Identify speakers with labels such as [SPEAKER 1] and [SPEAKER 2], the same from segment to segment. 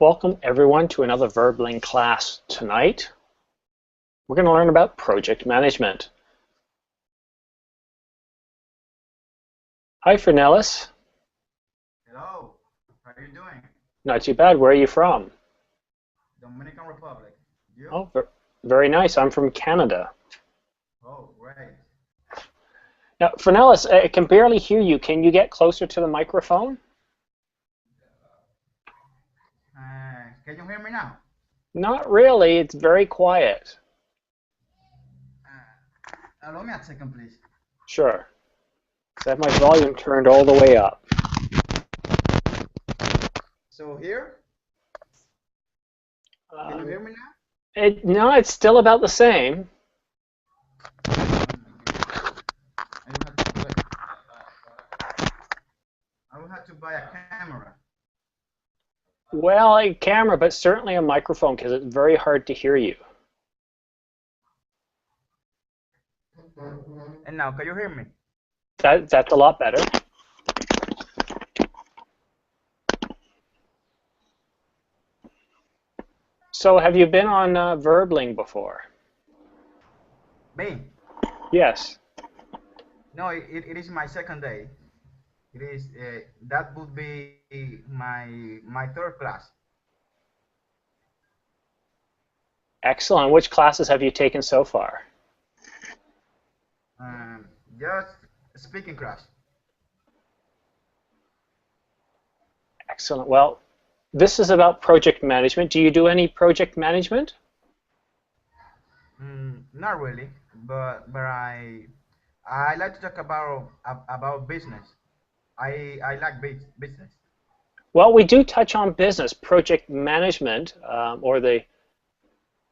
[SPEAKER 1] Welcome everyone to another Verbling class tonight. We're going to learn about project management. Hi Fernellis.
[SPEAKER 2] Hello, how are you doing?
[SPEAKER 1] Not too bad. Where are you from?
[SPEAKER 2] Dominican Republic. You?
[SPEAKER 1] Oh, very nice. I'm from Canada.
[SPEAKER 2] Oh, great.
[SPEAKER 1] Now, Fernellis, I can barely hear you. Can you get closer to the microphone?
[SPEAKER 2] Can you hear me now?
[SPEAKER 1] Not really. It's very quiet.
[SPEAKER 2] Allow me a second, please.
[SPEAKER 1] Sure. So I have my volume turned all the way up.
[SPEAKER 2] So here, can you hear me now?
[SPEAKER 1] No, it's still about the same.
[SPEAKER 2] I will have to buy a camera.
[SPEAKER 1] Well, a camera, but certainly a microphone because it's very hard to hear you.
[SPEAKER 2] And now, can you hear me?
[SPEAKER 1] That's a lot better. So have you been on Verbling before?
[SPEAKER 2] Me?
[SPEAKER 1] Yes.
[SPEAKER 2] No, it is my second day. It is that would be my third class.
[SPEAKER 1] Excellent. Which classes have you taken so far?
[SPEAKER 2] Um, just speaking class.
[SPEAKER 1] Excellent. Well, this is about project management. Do you do any project management?
[SPEAKER 2] Not really, but I like to talk about business. I like business.
[SPEAKER 1] Well, we do touch on business. Project management, or the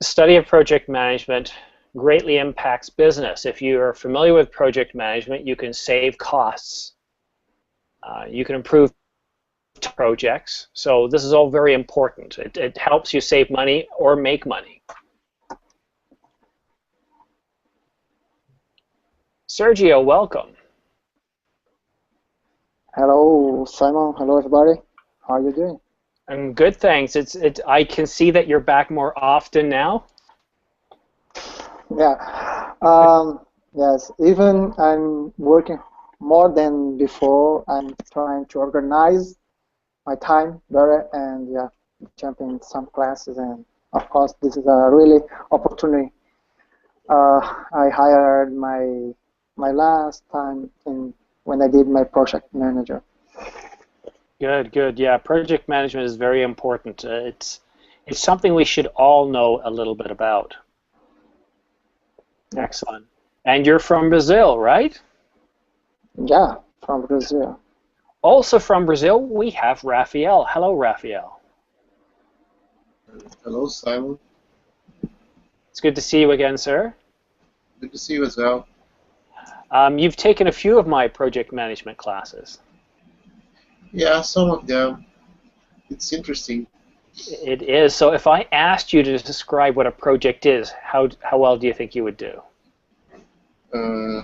[SPEAKER 1] study of project management, greatly impacts business. If you are familiar with project management, you can save costs. You can improve projects. So this is all very important. It helps you save money or make money. Sergio, welcome.
[SPEAKER 3] Hello, Simon. Hello, everybody. How are you doing?
[SPEAKER 1] I'm good, thanks. I can see that you're back more often now.
[SPEAKER 3] Yeah. Yes. Even I'm working more than before. I'm trying to organize my time better, and yeah, jumping some classes. And of course, this is a really opportunity. I hired my last time in when I did my project manager.
[SPEAKER 1] Good, good. Yeah, project management is very important. It's something we should all know a little bit about.
[SPEAKER 3] Yeah.
[SPEAKER 1] Excellent. And you're from Brazil, right?
[SPEAKER 3] Yeah, from Brazil.
[SPEAKER 1] Also from Brazil, we have Rafael. Hello, Rafael.
[SPEAKER 4] Hello, Simon.
[SPEAKER 1] It's good to see you again, sir.
[SPEAKER 4] Good to see you as well.
[SPEAKER 1] You've taken a few of my project management classes.
[SPEAKER 4] Yeah, some of them. It's interesting.
[SPEAKER 1] It is. So if I asked you to describe what a project is, how well do you think you would do?
[SPEAKER 4] Uh,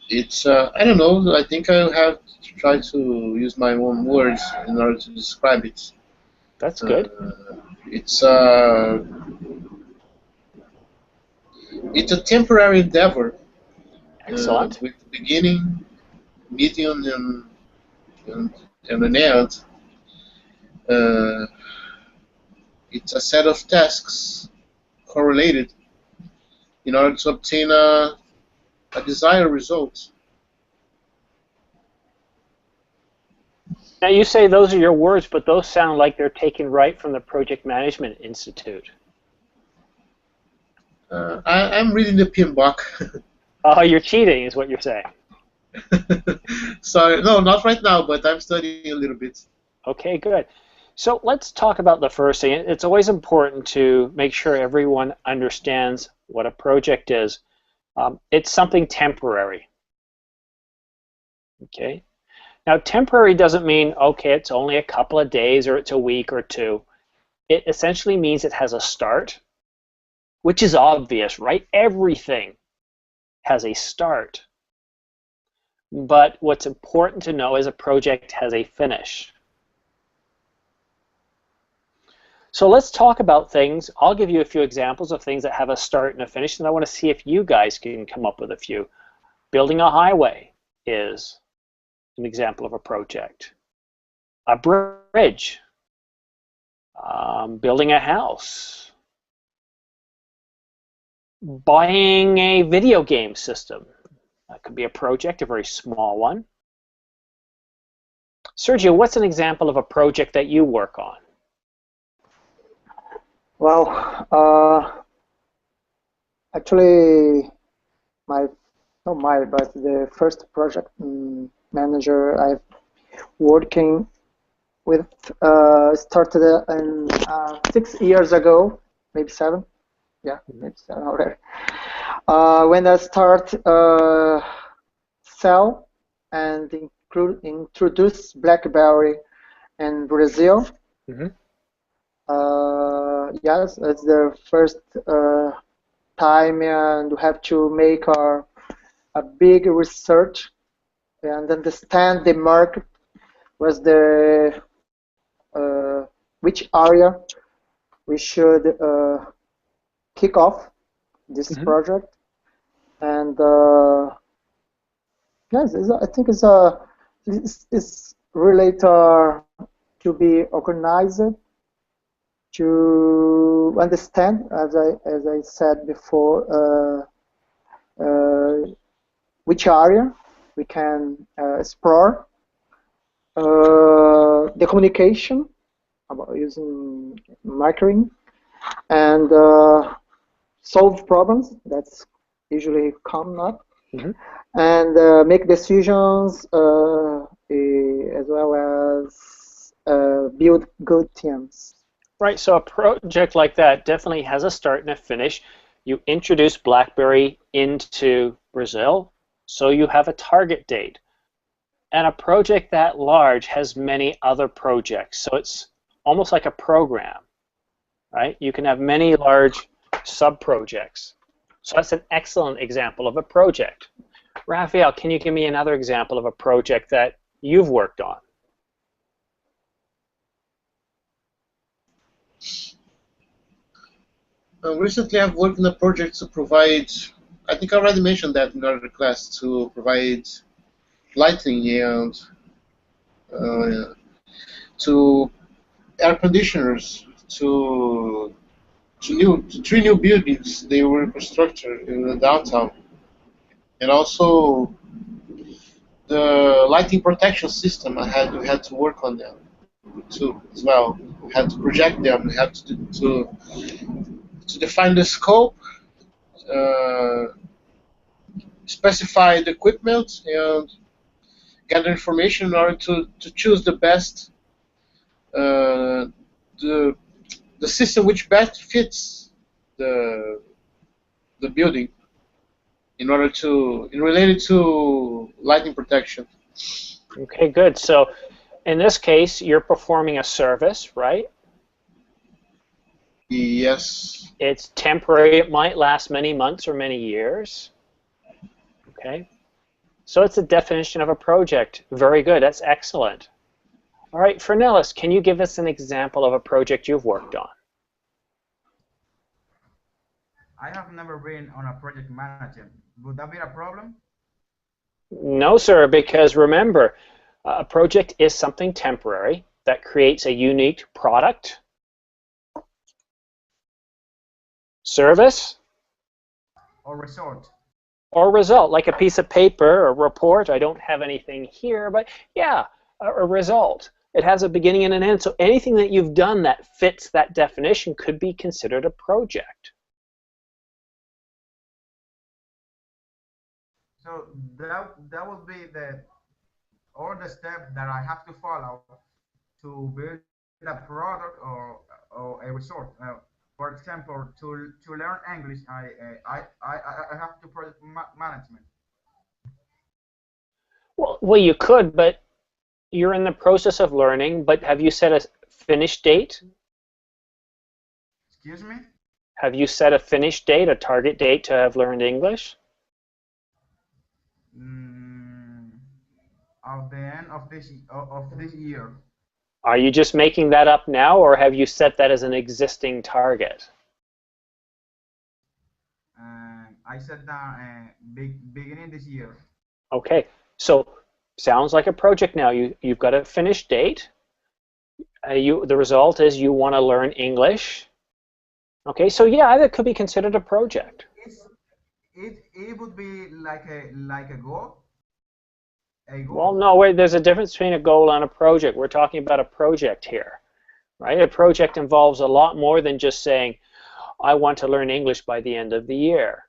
[SPEAKER 4] it's I don't know. I think I have to try to use my own words in order to describe it.
[SPEAKER 1] That's good.
[SPEAKER 4] It's it's a temporary endeavor
[SPEAKER 1] Excellent.
[SPEAKER 4] with the beginning, medium, and, and an end. Uh, it's a set of tasks correlated in order to obtain a desired result.
[SPEAKER 1] Now you say those are your words, but those sound like they're taken right from the Project Management Institute.
[SPEAKER 4] I'm reading the PMBOK.
[SPEAKER 1] Oh, you're cheating is what you're saying.
[SPEAKER 4] Sorry, no, not right now, but I'm studying a little bit.
[SPEAKER 1] Okay, good. So let's talk about the first thing. It's always important to make sure everyone understands what a project is. It's something temporary. Okay. Now, temporary doesn't mean, okay, it's only a couple of days or it's a week or two. It essentially means it has a start, which is obvious, right? Everything has a start. but what's important to know is a project has a finish. So let's talk about things. I'll give you a few examples of things that have a start and a finish, and I want to see if you guys can come up with a few. Building a highway is an example of a project. A bridge, building a house, buying a video game system. That could be a project, a very small one. Sergio, what's an example of a project that you work on?
[SPEAKER 3] Well, actually, but the first project manager I've working with started in 6 years ago, maybe 7. Yeah, maybe 7 already. When I start sell and introduce BlackBerry in Brazil.
[SPEAKER 1] Mm-hmm.
[SPEAKER 3] Yes, it's the first time, and we have to make a big research and understand the market, was the which area we should kick off this project, and yes, I think it's related to be organized, to understand, as I said before, which area we can explore, the communication about using marketing, and solve problems that's usually come up, and make decisions, as well as build good teams.
[SPEAKER 1] Right, so a project like that definitely has a start and a finish. You introduce BlackBerry into Brazil, so you have a target date. And a project that large has many other projects, so it's almost like a program, right? You can have many large sub-projects. So that's an excellent example of a project. Raphael, can you give me another example of a project that you've worked on?
[SPEAKER 4] Recently, I've worked on a project to provide, I think I already mentioned that in another class, to provide lighting and to air conditioners to 3 new buildings they were constructed in the downtown, and also the lighting protection system. We had to work on them too as well. We had to project them. We had to define the scope, specify the equipment, and gather information in order to choose the best, the system which best fits the building related to lighting protection.
[SPEAKER 1] Okay, good. So in this case, you're performing a service, right?
[SPEAKER 4] Yes.
[SPEAKER 1] It's temporary. It might last many months or many years. Okay. So it's a definition of a project. Very good. That's excellent. All right, Fernellis, can you give us an example of a project you've worked on?
[SPEAKER 2] I have never been on a project manager. Would that be a problem?
[SPEAKER 1] No, sir, because remember, a project is something temporary that creates a unique product, service,
[SPEAKER 2] Or resort?
[SPEAKER 1] or result, like a piece of paper or report. I don't have anything here, but yeah, a result. It has a beginning and an end. So anything that you've done that fits that definition could be considered a project.
[SPEAKER 2] So that would be all the steps that I have to follow to build a product or a resort. For example, to learn English, I have to project management.
[SPEAKER 1] Well, you could, but you're in the process of learning. But have you set a finish date?
[SPEAKER 2] Excuse me?
[SPEAKER 1] Have you set a finish date, a target date to have learned English?
[SPEAKER 2] of the end of this year.
[SPEAKER 1] Are you just making that up now, or have you set that as an existing target?
[SPEAKER 2] I said that beginning this year.
[SPEAKER 1] Okay, so sounds like a project now. You've got a finished date. The result is you want to learn English. Okay, so yeah, that could be considered a project.
[SPEAKER 2] It would be like a goal.
[SPEAKER 1] Well, no, wait, there's a difference between a goal and a project. We're talking about a project here, right? A project involves a lot more than just saying, I want to learn English by the end of the year.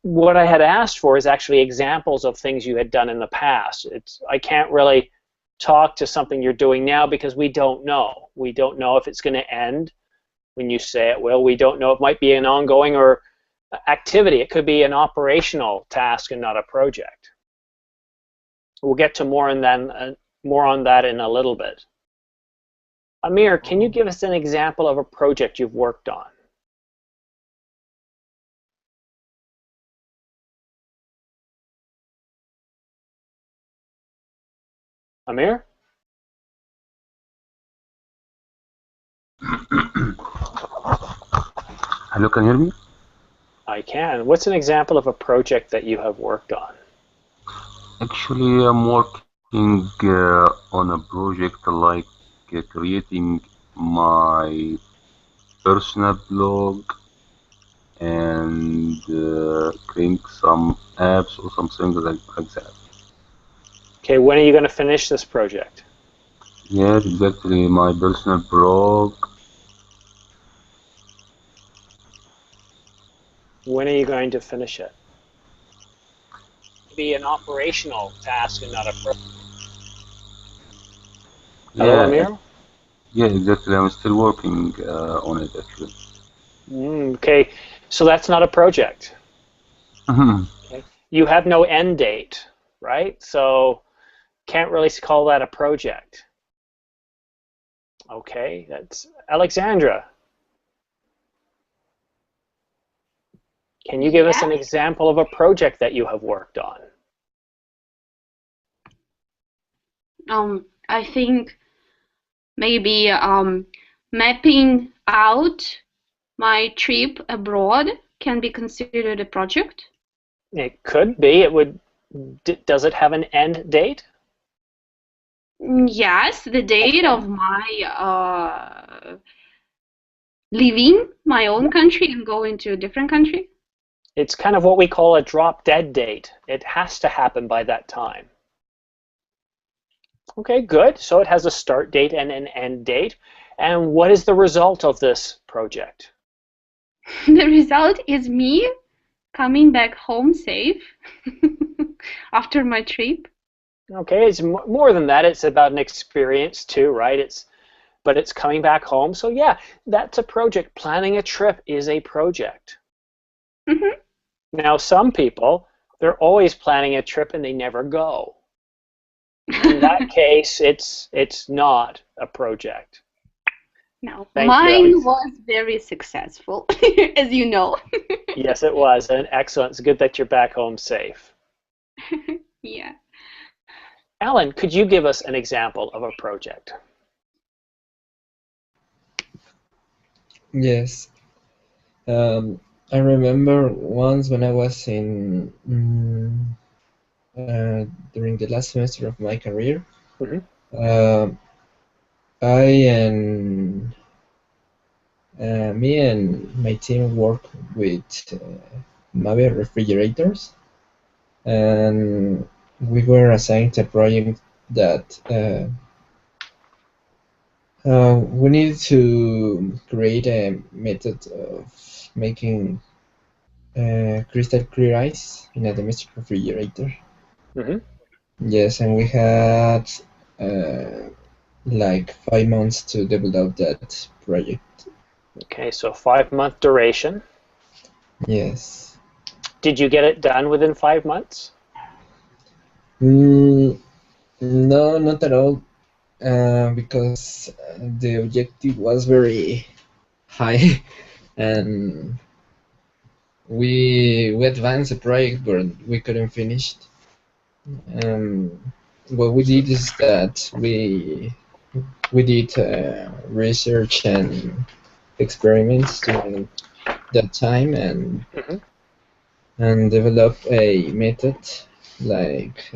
[SPEAKER 1] What I had asked for is actually examples of things you had done in the past. I can't really talk to something you're doing now because we don't know. We don't know if it's going to end when you say it will. We don't know. It might be an ongoing or activity. It could be an operational task and not a project. We'll get to more on that in a little bit. Amir, can you give us an example of a project you've worked on? Amir?
[SPEAKER 5] Hello, can you hear me?
[SPEAKER 1] I can. What's an example of a project that you have worked on?
[SPEAKER 5] Actually, I'm working on a project like creating my personal blog and creating some apps or something like that.
[SPEAKER 1] Okay, when are you going to finish this project?
[SPEAKER 5] Yeah, exactly, my personal blog.
[SPEAKER 1] When are you going to finish it? Be an operational task and not a project. Hello, Amir?
[SPEAKER 5] Yeah, exactly. I'm still working on it, actually.
[SPEAKER 1] Okay, so that's not a project. Okay. You have no end date, right? So can't really call that a project. Okay, that's Alexandra. Can you give us an example of a project that you have worked on?
[SPEAKER 6] I think maybe mapping out my trip abroad can be considered a project.
[SPEAKER 1] It could be. It would. Does it have an end date?
[SPEAKER 6] Yes, the date of my leaving my own country and going to a different country.
[SPEAKER 1] It's kind of what we call a drop dead date. It has to happen by that time. Okay, good. So it has a start date and an end date. And what is the result of this project?
[SPEAKER 6] The result is me coming back home safe after my trip.
[SPEAKER 1] Okay, it's more than that. It's about an experience too, right? But it's coming back home. So yeah, that's a project. Planning a trip is a project.
[SPEAKER 6] Mm-hmm.
[SPEAKER 1] Now, some people, they're always planning a trip and they never go. In that case, it's not a project.
[SPEAKER 6] No,
[SPEAKER 1] Thank
[SPEAKER 6] mine
[SPEAKER 1] you,
[SPEAKER 6] was very successful, as you know.
[SPEAKER 1] Yes, it was. And excellent. It's good that you're back home safe.
[SPEAKER 6] Yeah.
[SPEAKER 1] Alan, could you give us an example of a project?
[SPEAKER 7] Yes. I remember once when I was in during the last semester of my career, I and me and my team worked with Mave refrigerators, and we were assigned a project that we needed to create a method of making crystal clear ice in a domestic refrigerator. Yes, and we had like 5 months to develop that project.
[SPEAKER 1] Okay, so 5-month duration.
[SPEAKER 7] Yes.
[SPEAKER 1] Did you get it done within 5 months?
[SPEAKER 7] No, not at all, because the objective was very high, and we advanced the project, but we couldn't finish it. what we did is that we did research and experiments during that time,
[SPEAKER 1] Mhm.
[SPEAKER 7] and develop a method like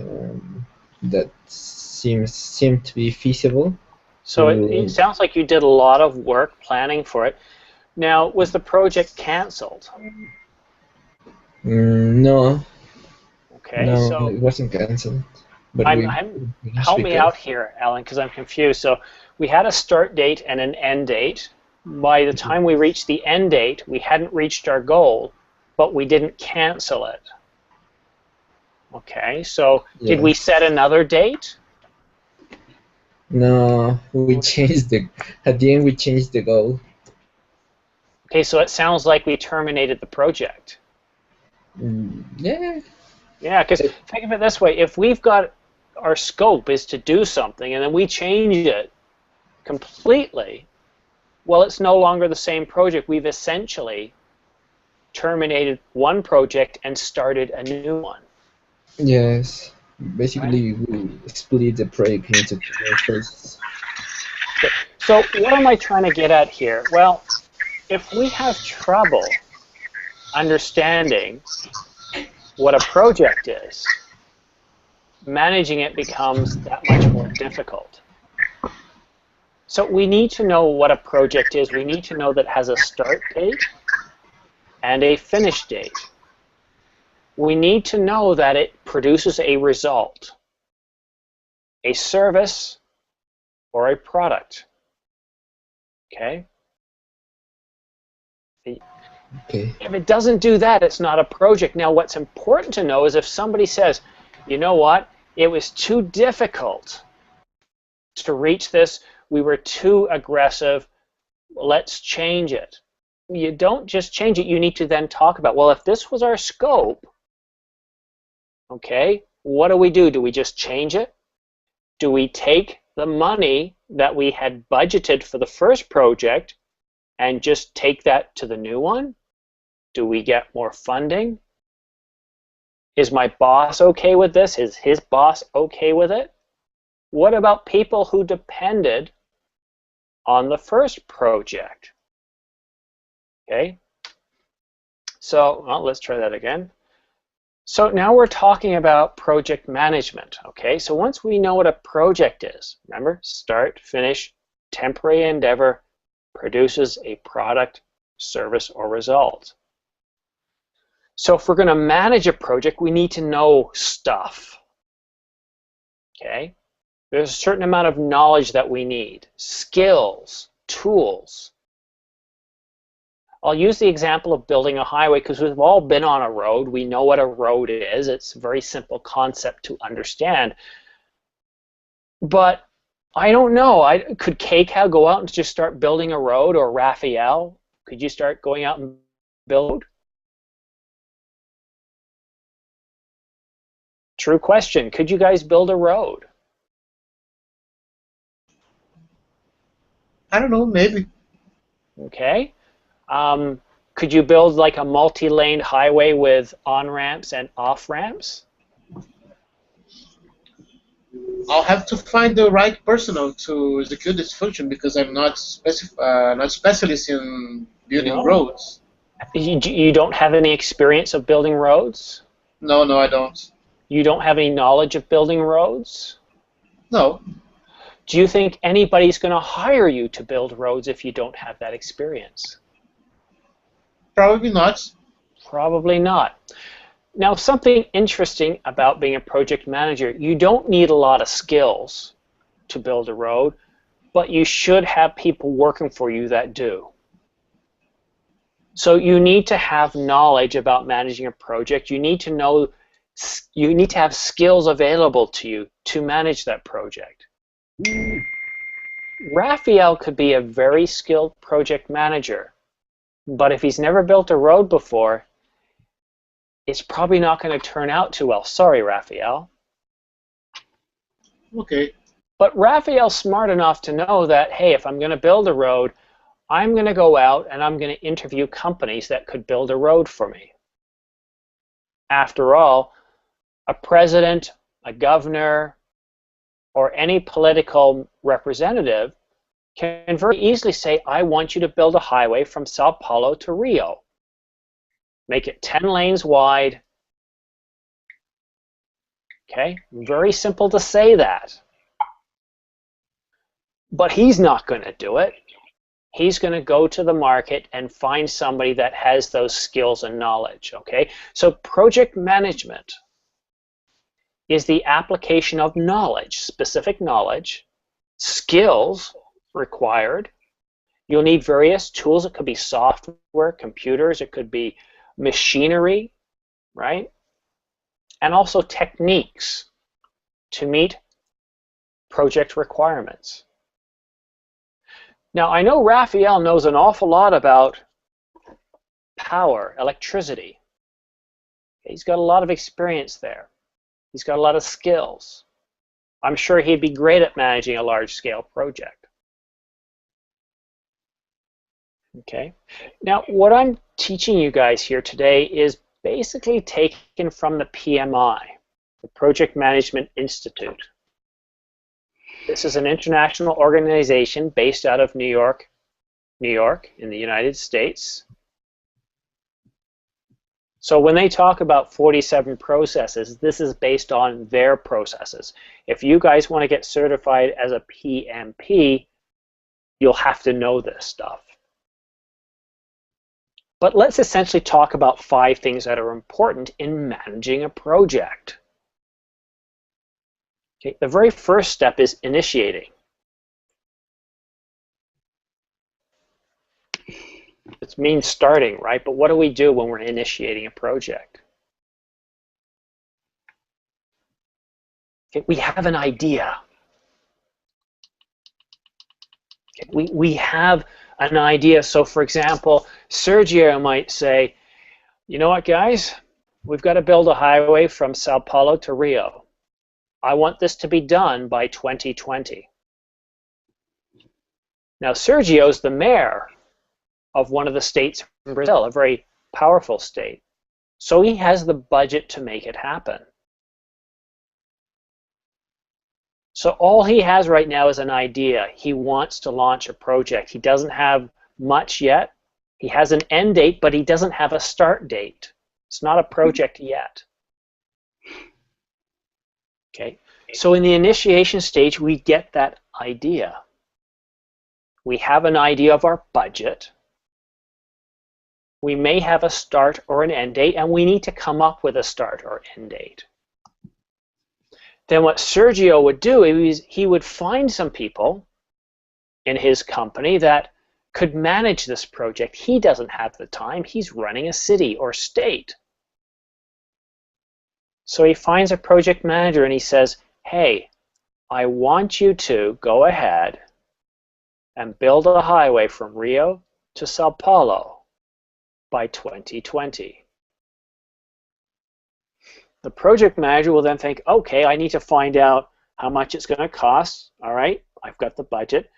[SPEAKER 7] that seemed to be feasible
[SPEAKER 1] So it
[SPEAKER 7] to.
[SPEAKER 1] sounds like you did a lot of work planning for it. Now, was the project canceled?
[SPEAKER 7] No,
[SPEAKER 1] Okay,
[SPEAKER 7] no,
[SPEAKER 1] so
[SPEAKER 7] it wasn't cancelled, but
[SPEAKER 1] I'm
[SPEAKER 7] we
[SPEAKER 1] help
[SPEAKER 7] we
[SPEAKER 1] me
[SPEAKER 7] could.
[SPEAKER 1] out here, Alan, because I'm confused. So we had a start date and an end date. By the time we reached the end date, we hadn't reached our goal, but we didn't cancel it. Okay, so did we
[SPEAKER 7] Yes.
[SPEAKER 1] set another date?
[SPEAKER 7] No, we changed the. At the end, we changed the goal.
[SPEAKER 1] Okay, so it sounds like we terminated the project.
[SPEAKER 7] Yeah.
[SPEAKER 1] Yeah, because
[SPEAKER 7] It,
[SPEAKER 1] think of it this way: if we've got our scope is to do something and then we change it completely, well, it's no longer the same project. We've essentially terminated one project and started a new one.
[SPEAKER 7] yes.
[SPEAKER 1] Right?
[SPEAKER 7] Basically, we split the project into two phases.
[SPEAKER 1] Okay. So what am I trying to get at here? Well, if we have trouble understanding what a project is, managing it becomes that much more difficult. So we need to know what a project is. We need to know that it has a start date and a finish date. We need to know that it produces a result, a service, or a product. Okay?
[SPEAKER 7] Okay.
[SPEAKER 1] If it doesn't do that, it's not a project. Now, what's important to know is if somebody says, you know what, it was too difficult to reach this, we were too aggressive, let's change it. You don't just change it, you need to then talk about, well, if this was our scope, okay, what do? Do we just change it? Do we take the money that we had budgeted for the first project and just take that to the new one? Do we get more funding? Is my boss okay with this? Is his boss okay with it? What about people who depended on the first project? Okay, so well, let's try that again. So now we're talking about project management. Okay, so once we know what a project is, remember, start, finish, temporary endeavor, produces a product, service, or result. So if we're going to manage a project, we need to know stuff. Okay, there's a certain amount of knowledge that we need, skills, tools. I'll use the example of building a highway because we've all been on a road. We know what a road is. It's a very simple concept to understand. But I don't know. Could KCAL go out and just start building a road, or Raphael? Could you start going out and build? True question. Could you guys build a road?
[SPEAKER 4] I don't know, maybe.
[SPEAKER 1] Okay. Could you build like a multi-lane highway with on-ramps and off-ramps?
[SPEAKER 4] I'll have to find the right personnel to execute this function because I'm not specialist in building
[SPEAKER 1] No.
[SPEAKER 4] roads.
[SPEAKER 1] You don't have any experience of building roads?
[SPEAKER 4] No, no, I don't.
[SPEAKER 1] You don't have any knowledge of building roads?
[SPEAKER 4] No,
[SPEAKER 1] Do you think anybody's going to hire you to build roads if you don't have that experience?
[SPEAKER 4] probably not.
[SPEAKER 1] Probably not. Now, something interesting about being a project manager, you don't need a lot of skills to build a road, but you should have people working for you that do. So you need to have knowledge about managing a project. You need to know, you need to have skills available to you to manage that project. Raphael could be a very skilled project manager, but if he's never built a road before, it's probably not going to turn out too well. Sorry, Raphael.
[SPEAKER 4] Okay.
[SPEAKER 1] But Raphael's smart enough to know that, hey, if I'm going to build a road, I'm going to go out and I'm going to interview companies that could build a road for me. After all, a president, a governor, or any political representative can very easily say, I want you to build a highway from Sao Paulo to Rio. Make it 10 lanes wide. Okay, very simple to say that. But he's not going to do it. He's going to go to the market and find somebody that has those skills and knowledge. Okay, so project management is the application of knowledge, specific knowledge, skills required. You'll need various tools. It could be software, computers, it could be machinery, right? And also techniques to meet project requirements. Now, I know Raphael knows an awful lot about power, electricity. He's got a lot of experience there. He's got a lot of skills. I'm sure he'd be great at managing a large-scale project. Okay. Now, what I'm teaching you guys here today is basically taken from the PMI, the Project Management Institute. This is an international organization based out of New York, in the United States. So when they talk about 47 processes, this is based on their processes. If you guys want to get certified as a PMP, you'll have to know this stuff. But let's essentially talk about 5 things that are important in managing a project. Okay, the very first step is initiating. It means starting, right? But what do we do when we're initiating a project? Okay, we have an idea. Okay, we have an idea. So for example, Sergio might say, you know what, guys? We've got to build a highway from Sao Paulo to Rio. I want this to be done by 2020. Now, Sergio's the mayor of one of the states in Brazil, a very powerful state. So he has the budget to make it happen. So all he has right now is an idea. He wants to launch a project. He doesn't have much yet. He has an end date, but he doesn't have a start date. It's not a project yet. Okay, so in the initiation stage, we get that idea. We have an idea of our budget. We may have a start or an end date, and we need to come up with a start or end date. Then what Sergio would do is he would find some people in his company that could manage this project. He doesn't have the time. He's running a city or state. So he finds a project manager and he says, hey, I want you to go ahead and build a highway from Rio to Sao Paulo by 2020. The project manager will then think, okay, I need to find out how much it's going to cost. All right, I've got the budget.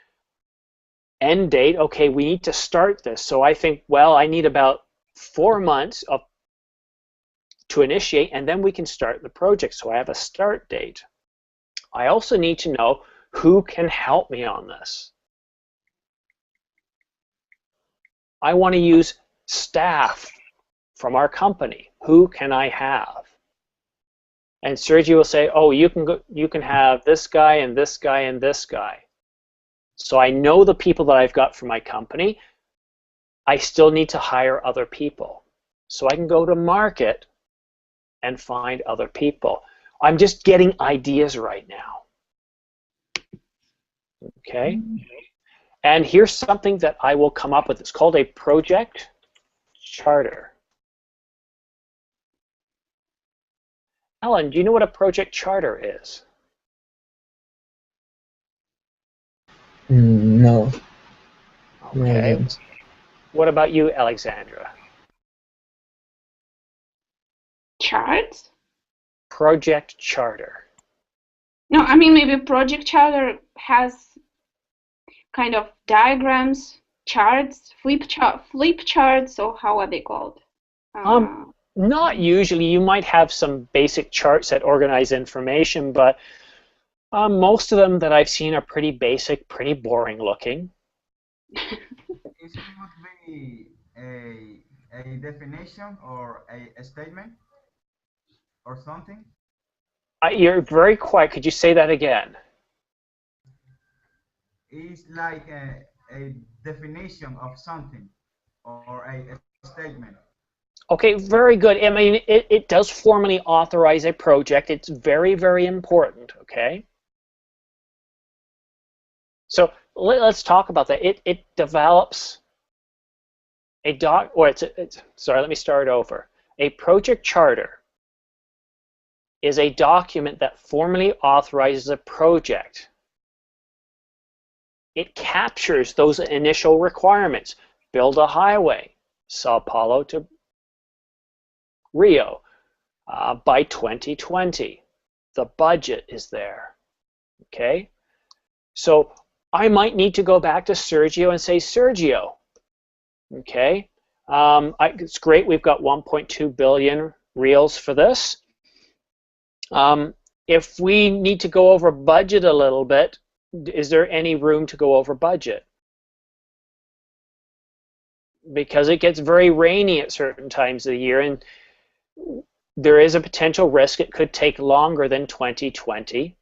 [SPEAKER 1] End date, okay, we need to start this. So I think, well, I need about 4 months to initiate, and then we can start the project. So I have a start date. I also need to know who can help me on this. I want to use staff from our company. Who can I have? And Sergio will say, oh, you can have this guy and this guy and this guy. So I know the people that I've got for my company. I still need to hire other people. So I can go to market and find other people. I'm just getting ideas right now. Okay? And here's something that I will come up with. It's called a project charter. Alan, do you know what a project charter is?
[SPEAKER 7] No.
[SPEAKER 1] Okay.
[SPEAKER 7] No,
[SPEAKER 1] What about you, Alexandra?
[SPEAKER 6] Charts?
[SPEAKER 1] Project charter.
[SPEAKER 6] No, I mean maybe project charter has kind of diagrams, charts, flip charts, or how are they called?
[SPEAKER 1] Not usually. You might have some basic charts that organize information, but Most of them that I've seen are pretty basic, pretty boring looking.
[SPEAKER 2] It would be a definition or a statement or something.
[SPEAKER 1] You're very quiet. Could you say that again?
[SPEAKER 2] It's like a definition of something or a statement.
[SPEAKER 1] Okay, very good. I mean, it does formally authorize a project. It's very, very important, okay? So let's talk about that. It develops a sorry, let me start over. A project charter is a document that formally authorizes a project. It captures those initial requirements. Build a highway, Sao Paulo to Rio by 2020. The budget is there, okay? So I might need to go back to Sergio and say, Sergio, okay, it's great we've got 1.2 billion reals for this. If we need to go over budget a little bit, is there any room to go over budget? Because it gets very rainy at certain times of the year, and there is a potential risk it could take longer than 2020.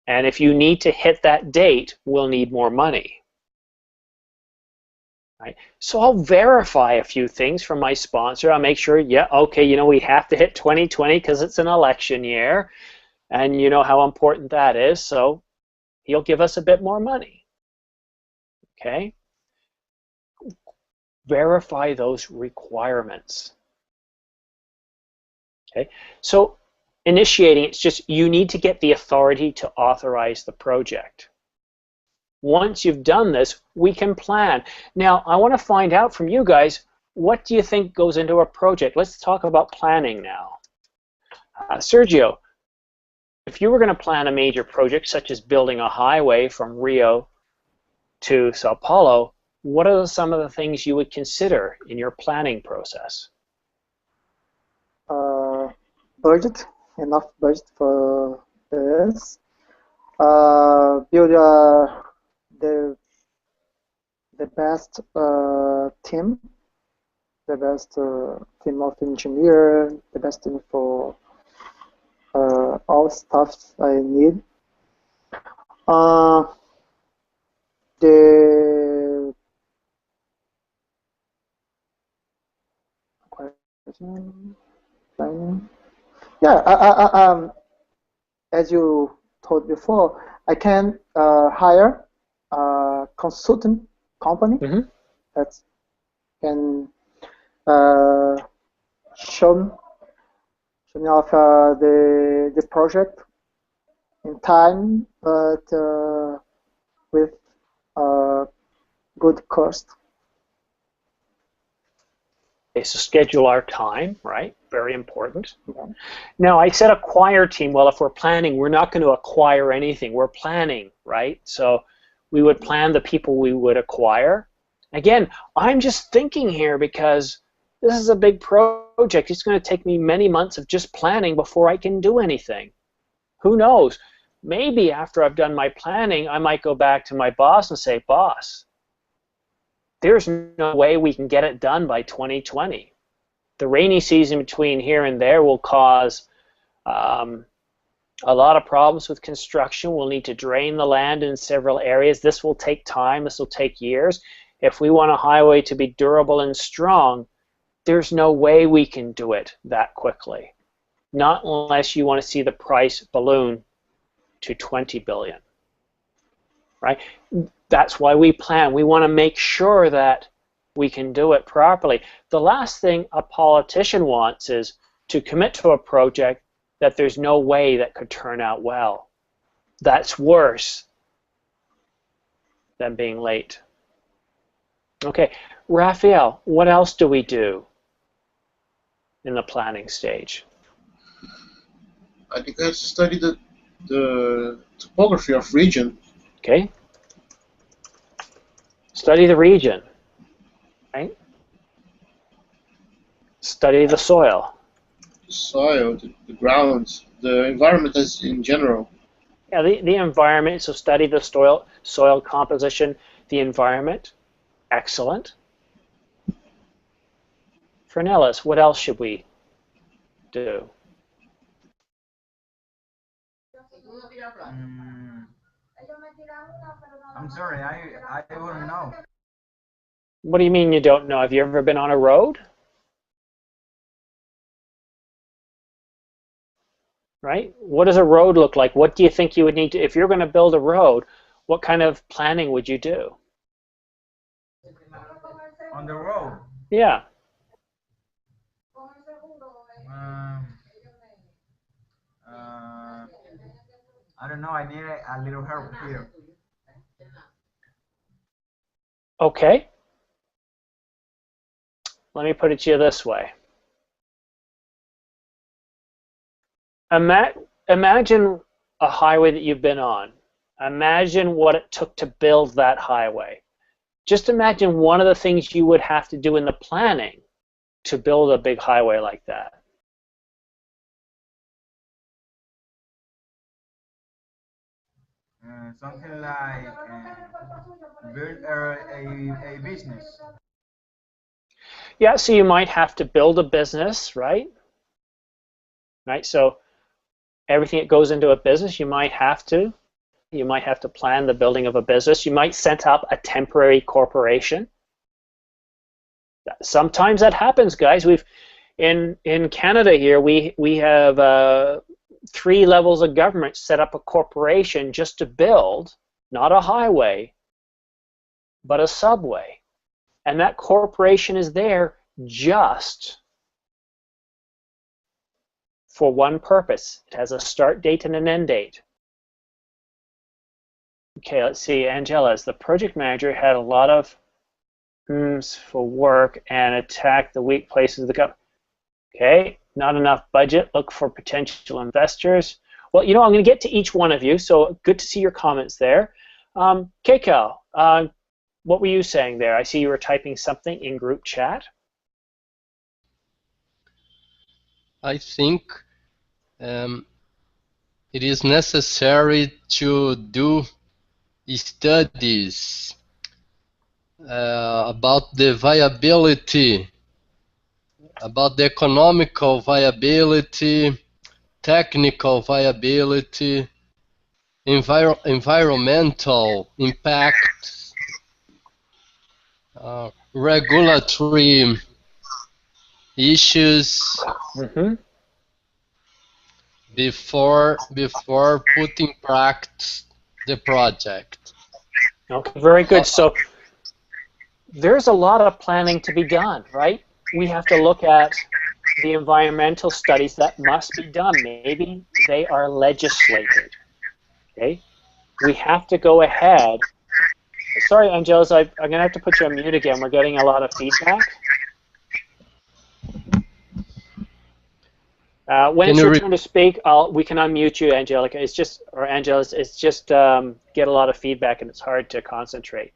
[SPEAKER 1] And if you need to hit that date, we'll need more money. Right? So I'll verify a few things from my sponsor. I'll make sure, yeah, okay, you know, we have to hit 2020 because it's an election year, and you know how important that is, so he'll give us a bit more money. Okay? Verify those requirements. Okay? So initiating, it's just you need to get the authority to authorize the project. Once you've done this, we can plan. Now, I want to find out from you guys, what do you think goes into a project? Let's talk about planning now. Sergio, if you were going to plan a major project, such as building a highway from Rio to Sao Paulo, what are some of the things you would consider in your planning process?
[SPEAKER 3] Budget, enough budget for this. Build the best team, the best team of engineer, the best team for all stuff I need. The planning. Yeah, as you told before, I can hire a consultant company that can show me off the project in time, but with good cost.
[SPEAKER 1] Okay, so schedule our time, right? Very important. Yeah. Now, I said acquire team. Well, if we're planning, we're not going to acquire anything. We're planning, right? So we would plan the people we would acquire. Again, I'm just thinking here because this is a big project. It's going to take me many months of just planning before I can do anything. Who knows? Maybe after I've done my planning, I might go back to my boss and say, boss, there's no way we can get it done by 2020. The rainy season between here and there will cause a lot of problems with construction. We'll need to drain the land in several areas. This will take time. This will take years. If we want a highway to be durable and strong, there's no way we can do it that quickly. Not unless you want to see the price balloon to 20 billion. Right? That's why we plan. We want to make sure that we can do it properly. The last thing a politician wants is to commit to a project that there's no way that could turn out well. That's worse than being late. Okay, Raphael, what else do we do in the planning stage?
[SPEAKER 4] I think I have to study the topography of region.
[SPEAKER 1] Okay. Study the region, right? Study the soil.
[SPEAKER 4] The soil, the grounds, the environment as in general.
[SPEAKER 1] Yeah, the environment, so study the soil composition, the environment. Excellent. Fernellis, what else should we do?
[SPEAKER 2] I'm sorry, I don't know.
[SPEAKER 1] What do you mean you don't know? Have you ever been on a road? Right? What does a road look like? What do you think you would need to, if you're going to build a road, what kind of planning would you do?
[SPEAKER 2] On the road.
[SPEAKER 1] Yeah.
[SPEAKER 2] I don't know. I need a little help here.
[SPEAKER 1] Okay. Let me put it to you this way. Imagine a highway that you've been on. Imagine what it took to build that highway. Just imagine one of the things you would have to do in the planning to build a big highway like that.
[SPEAKER 2] Something like build a business.
[SPEAKER 1] Yeah, so you might have to build a business, right? Right, so everything that goes into a business, you might have to plan the building of a business. You might set up a temporary corporation. Sometimes that happens, guys. In Canada here, we have 3 levels of government set up a corporation just to build, not a highway, but a subway. And that corporation is there just for one purpose. It has a start date and an end date. Okay, let's see. Angela, as the project manager, had a lot of rooms for work and attacked the weak places of the government. Okay, not enough budget. Look for potential investors. Well, you know, I'm going to get to each one of you, so good to see your comments there. Keiko, what were you saying there? I see you were typing something in group chat.
[SPEAKER 8] I think it is necessary to do studies about the viability, about the economical viability, technical viability, environmental impacts, regulatory issues before putting practice the project.
[SPEAKER 1] Okay, very good. So there's a lot of planning to be done, right? We have to look at the environmental studies that must be done. Maybe they are legislated. Okay, we have to go ahead. Sorry, Angelos, I'm going to have to put you on mute again. We're getting a lot of feedback. When it's your turn to speak, we can unmute you, Angelica. It's just, or Angelos, it's just get a lot of feedback and it's hard to concentrate.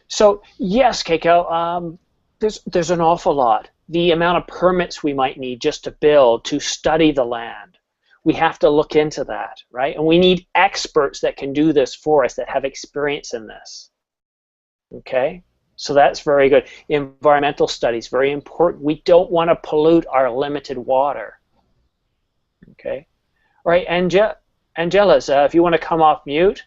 [SPEAKER 1] So yes, Keiko, there's an awful lot. The amount of permits we might need just to build, to study the land. We have to look into that, right? And we need experts that can do this for us, that have experience in this. Okay, so that's very good. Environmental studies, very important. We don't want to pollute our limited water. Okay, all right, Angelos, if you want to come off mute,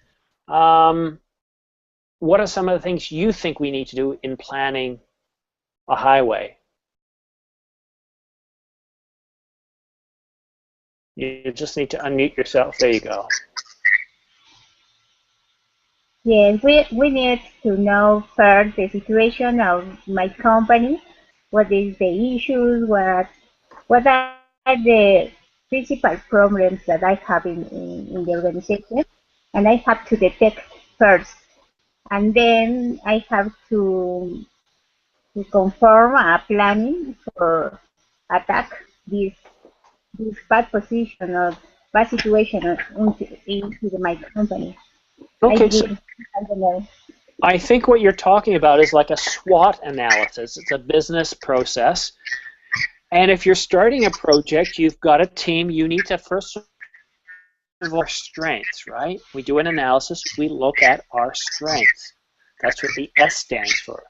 [SPEAKER 1] what are some of the things you think we need to do in planning a highway? You just need to unmute yourself. There you go.
[SPEAKER 9] Yes, we need to know first the situation of my company, what is the issues, what are the principal problems that I have in the organization, and I have to detect first. And then I have to confirm a planning for attack this bad position or bad situation into my company.
[SPEAKER 1] Okay, so I think what you're talking about is like a SWOT analysis. It's a business process. And if you're starting a project, you've got a team, you need to first of our strengths, right? We do an analysis, we look at our strengths. That's what the S stands for.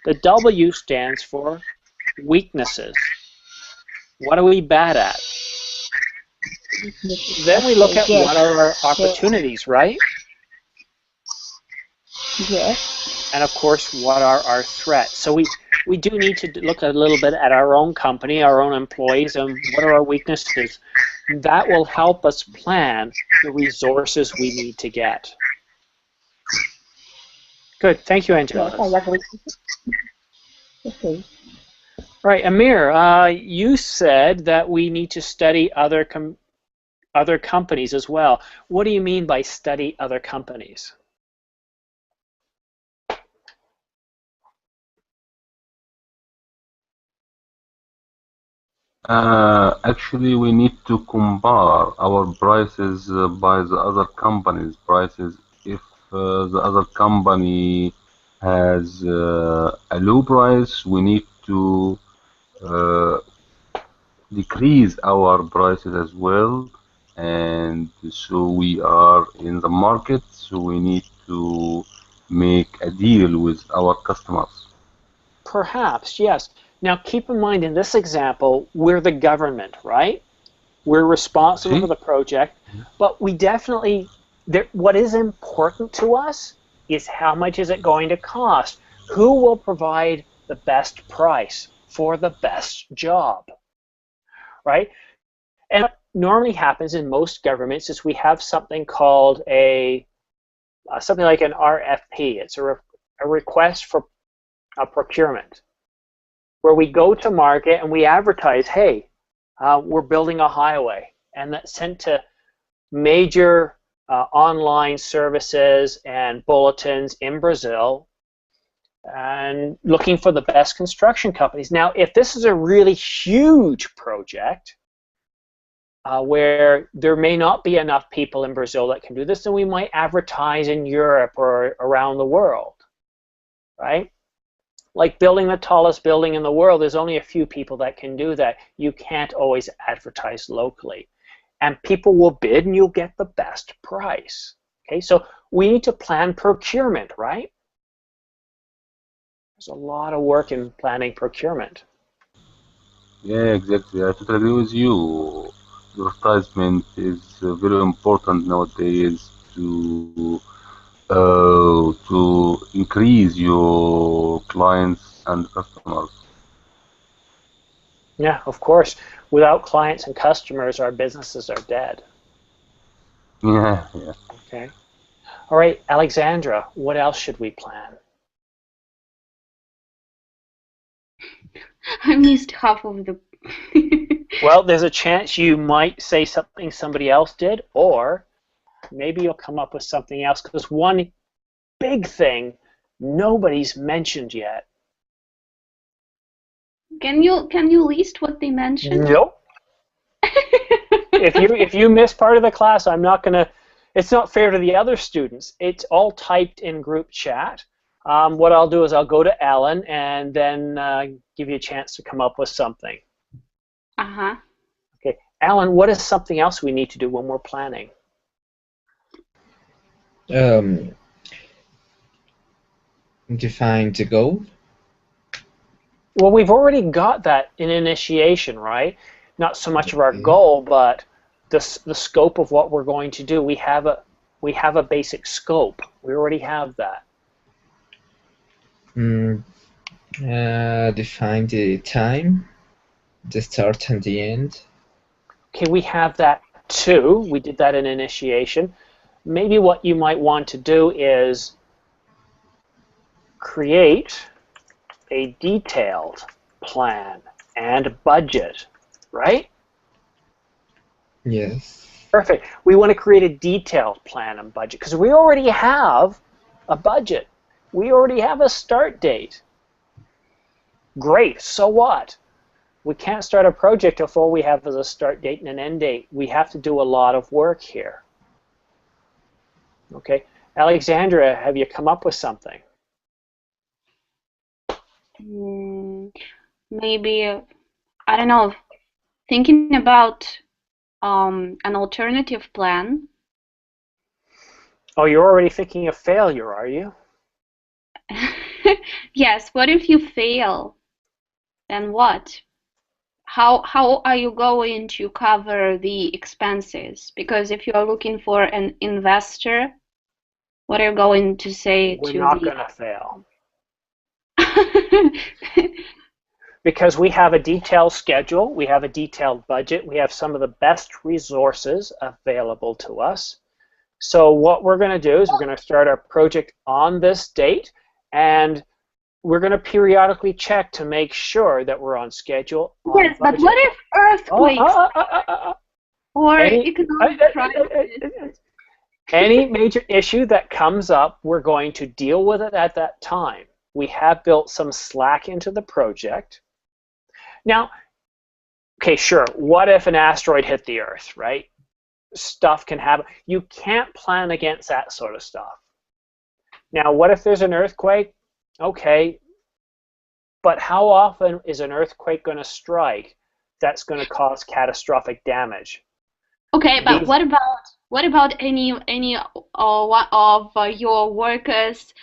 [SPEAKER 1] The W stands for weaknesses. What are we bad at? Then we look at what are our opportunities, right?
[SPEAKER 9] Yes.
[SPEAKER 1] And of course, what are our threats? So we do need to look a little bit at our own company, our own employees, and what are our weaknesses. That will help us plan the resources we need to get. Good. Thank you, Angela.
[SPEAKER 9] Yes, I agree. Okay.
[SPEAKER 1] All right, Amir, you said that we need to study other companies as well. What do you mean by study other companies?
[SPEAKER 5] Actually, we need to compare our prices by the other company's prices. If the other company has a low price, we need to uh, decrease our prices as well. And so we are in the market, so we need to make a deal with our customers.
[SPEAKER 1] Perhaps, yes. Now keep in mind in this example, we're the government, right? We're responsible for the project, but we definitely, what is important to us is how much is it going to cost? Who will provide the best price for the best job, right? And what normally happens in most governments is we have something called something like an RFP. It's a request for a procurement, where we go to market and we advertise, hey, we're building a highway, and that's sent to major online services and bulletins in Brazil, and looking for the best construction companies. Now, if this is a really huge project where there may not be enough people in Brazil that can do this, then we might advertise in Europe or around the world, right? Like building the tallest building in the world, there's only a few people that can do that. You can't always advertise locally. And people will bid and you'll get the best price. Okay, so we need to plan procurement, right? There's a lot of work in planning procurement.
[SPEAKER 5] Yeah, exactly. I totally agree with you. Advertisement is very important nowadays to increase your clients and customers.
[SPEAKER 1] Yeah, of course. Without clients and customers, our businesses are dead.
[SPEAKER 5] Yeah, yeah.
[SPEAKER 1] Okay. All right, Alexandra, what else should we plan?
[SPEAKER 6] I missed half of the.
[SPEAKER 1] Well, there's a chance you might say something somebody else did, or maybe you'll come up with something else, because one big thing nobody's mentioned yet.
[SPEAKER 6] Can you list what they mentioned?
[SPEAKER 1] Nope. If you miss part of the class, I'm not gonna. It's not fair to the other students. It's all typed in group chat. What I'll do is I'll go to Ellen and then give you a chance to come up with something.
[SPEAKER 6] Uh-huh.
[SPEAKER 1] Okay, Alan, what is something else we need to do when we're planning?
[SPEAKER 7] Define the goal.
[SPEAKER 1] Well, we've already got that in initiation, right? Not so much of our goal, but the scope of what we're going to do. We have a basic scope. We already have that.
[SPEAKER 7] Define the time, the start and the end.
[SPEAKER 1] Okay, we have that too. We did that in initiation. Maybe what you might want to do is create a detailed plan and budget, right?
[SPEAKER 7] Yes.
[SPEAKER 1] Perfect. We want to create a detailed plan and budget because we already have a budget. We already have a start date. Great, so what? We can't start a project if all we have is a start date and an end date. We have to do a lot of work here. Okay, Alexandra, have you come up with something?
[SPEAKER 6] Maybe, I don't know, thinking about an alternative plan.
[SPEAKER 1] Oh, you're already thinking of failure, are you?
[SPEAKER 6] Yes, what if you fail? Then what? How are you going to cover the expenses? Because if you are looking for an investor, what are you going to say
[SPEAKER 1] We're
[SPEAKER 6] to
[SPEAKER 1] not going to fail. Because we have a detailed schedule, we have a detailed budget, we have some of the best resources available to us. So what we're going to do is we're going to start our project on this date, and we're going to periodically check to make sure that we're on schedule.
[SPEAKER 6] Yes, but what if earthquakes or economic crisis?
[SPEAKER 1] Any major issue that comes up, we're going to deal with it at that time. We have built some slack into the project. Now, okay, sure, what if an asteroid hit the Earth, right? Stuff can happen. You can't plan against that sort of stuff. Now, what if there's an earthquake? Okay, but how often is an earthquake going to strike that's going to cause catastrophic damage?
[SPEAKER 6] Okay, but what about any of your workers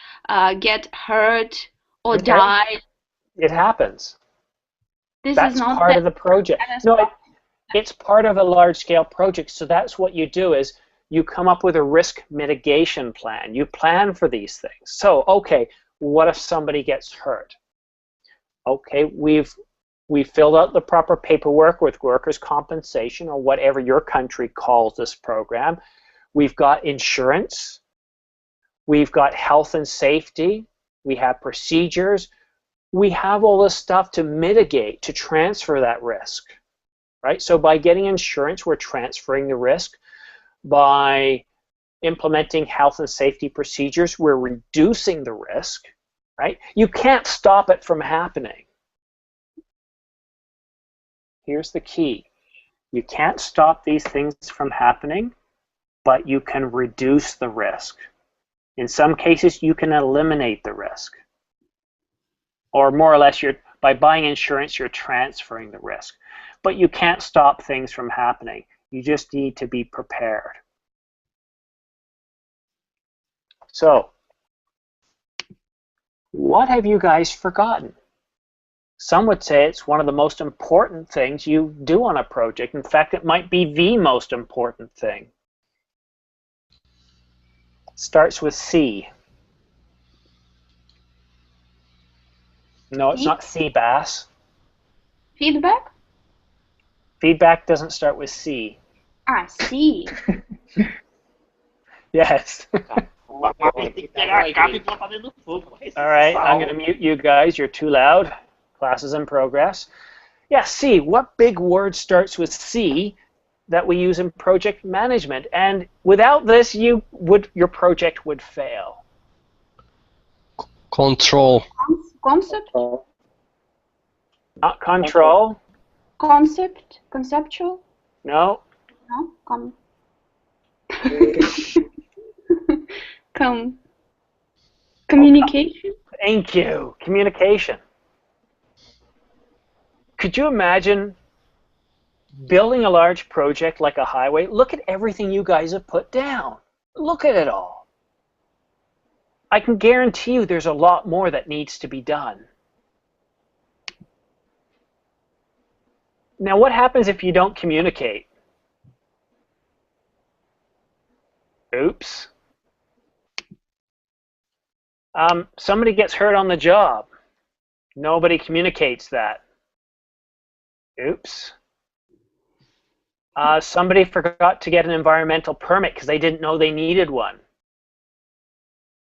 [SPEAKER 6] get hurt or die?
[SPEAKER 1] It happens.
[SPEAKER 6] That's not
[SPEAKER 1] part of the project. No, it's part of a large-scale project. So that's what you do is you come up with a risk mitigation plan. You plan for these things. So, okay, what if somebody gets hurt? Okay, we've filled out the proper paperwork with workers' compensation or whatever your country calls this program. We've got insurance. We've got health and safety. We have procedures. We have all this stuff to mitigate, to transfer that risk, right? So by getting insurance, we're transferring the risk. By implementing health and safety procedures, we're reducing the risk, right? You can't stop it from happening. Here's the key. You can't stop these things from happening, but you can reduce the risk. In some cases, you can eliminate the risk. Or more or less, by buying insurance, you're transferring the risk. But you can't stop things from happening. You just need to be prepared. So, what have you guys forgotten? Some would say it's one of the most important things you do on a project. In fact, it might be the most important thing. It starts with C. No, it's not sea bass.
[SPEAKER 6] Feedback?
[SPEAKER 1] Feedback doesn't start with C.
[SPEAKER 6] Ah, C.
[SPEAKER 1] Yes. All right, I'm going to mute you guys. You're too loud. Class is in progress. Yeah, C. What big word starts with C that we use in project management? And without this, your project would fail.
[SPEAKER 8] Control.
[SPEAKER 6] Concept?
[SPEAKER 1] Not control.
[SPEAKER 6] Concept? Conceptual?
[SPEAKER 1] No.
[SPEAKER 6] No? Communication?
[SPEAKER 1] Thank you. Communication. Could you imagine building a large project like a highway? Look at everything you guys have put down. Look at it all. I can guarantee you there's a lot more that needs to be done. Now, what happens if you don't communicate? Oops. Somebody gets hurt on the job. Nobody communicates that. Oops. Somebody forgot to get an environmental permit because they didn't know they needed one.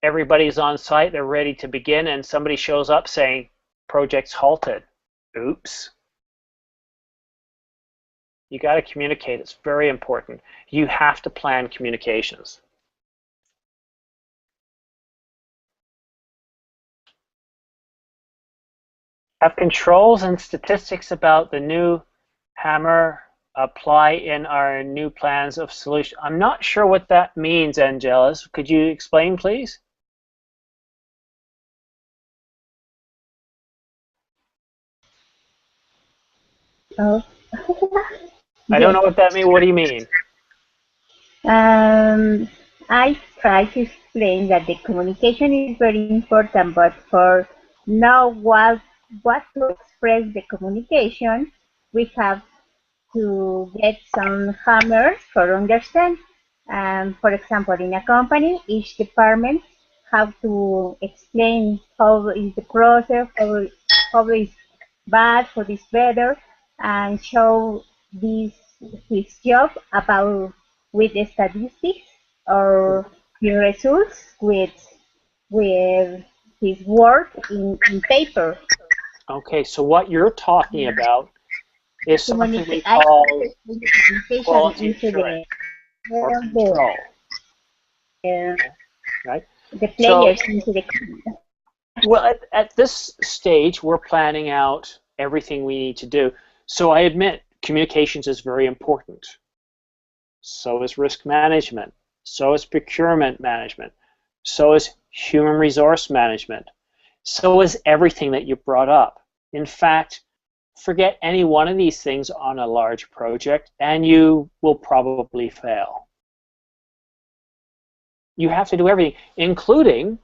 [SPEAKER 1] Everybody's on site, they're ready to begin, and somebody shows up saying, project's halted. Oops. You got to communicate. It's very important. You have to plan communications. Have controls and statistics about the new hammer apply in our new plans of solution. I'm not sure what that means, Angelis. Could you explain, please?
[SPEAKER 9] Oh.
[SPEAKER 1] I don't know what that means. What do you mean?
[SPEAKER 9] I try to explain that the communication is very important, but for know what to express the communication, we have to get some hammers for understand. For example, in a company, each department have to explain how is the process, how is bad, how is better, and show this his job about with the statistics or the results with his work in paper.
[SPEAKER 1] Okay, so what you're talking about is something we
[SPEAKER 9] I
[SPEAKER 1] call
[SPEAKER 9] communication
[SPEAKER 1] quality
[SPEAKER 9] into
[SPEAKER 1] assurance or
[SPEAKER 9] the
[SPEAKER 1] control, right?
[SPEAKER 9] the players into the.
[SPEAKER 1] Well, at this stage, we're planning out everything we need to do. So I admit communications is very important. So is risk management. So is procurement management. So is human resource management. So is everything that you brought up. In fact, forget any one of these things on a large project and you will probably fail. You have to do everything, including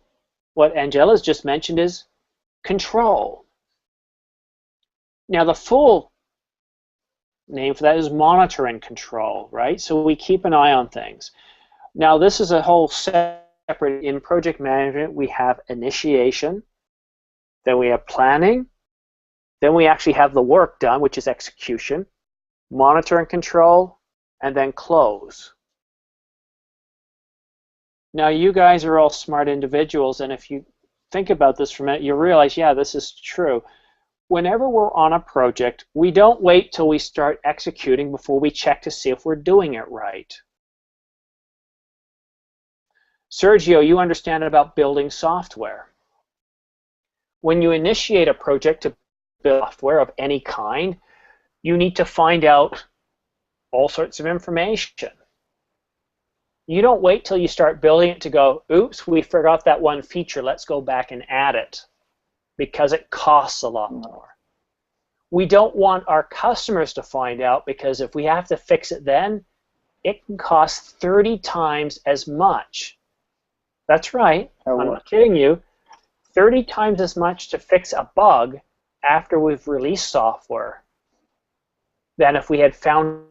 [SPEAKER 1] what Angela's just mentioned is control. Now the full name for that is monitor and control, right? So we keep an eye on things. Now this is a whole separate, in project management we have initiation, then we have planning, then we actually have the work done, which is execution, monitor and control, and then close. Now you guys are all smart individuals, and if you think about this for a minute, you realize, yeah, this is true. Whenever we're on a project, we don't wait till we start executing before we check to see if we're doing it right. Sergio, you understand about building software. When you initiate a project to build software of any kind, you need to find out all sorts of information. You don't wait till you start building it to go, oops, we forgot that one feature, let's go back and add it, because it costs a lot more. We don't want our customers to find out, because if we have to fix it then, it can cost 30 times as much. That's right, I'm not kidding you. 30 times as much to fix a bug after we've released software than if we had found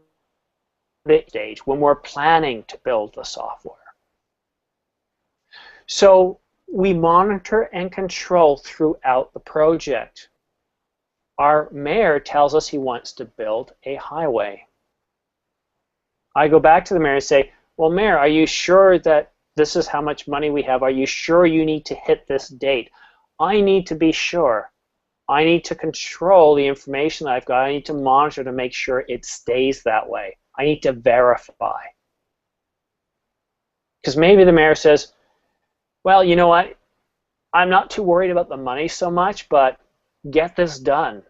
[SPEAKER 1] it stage when we're planning to build the software. So we monitor and control throughout the project. Our mayor tells us he wants to build a highway. I go back to the mayor and say, well, mayor, are you sure that this is how much money we have? Are you sure you need to hit this date? I need to be sure. I need to control the information that I've got. I need to monitor to make sure it stays that way. I need to verify. Because maybe the mayor says, well, you know what? I'm not too worried about the money so much, but get this done.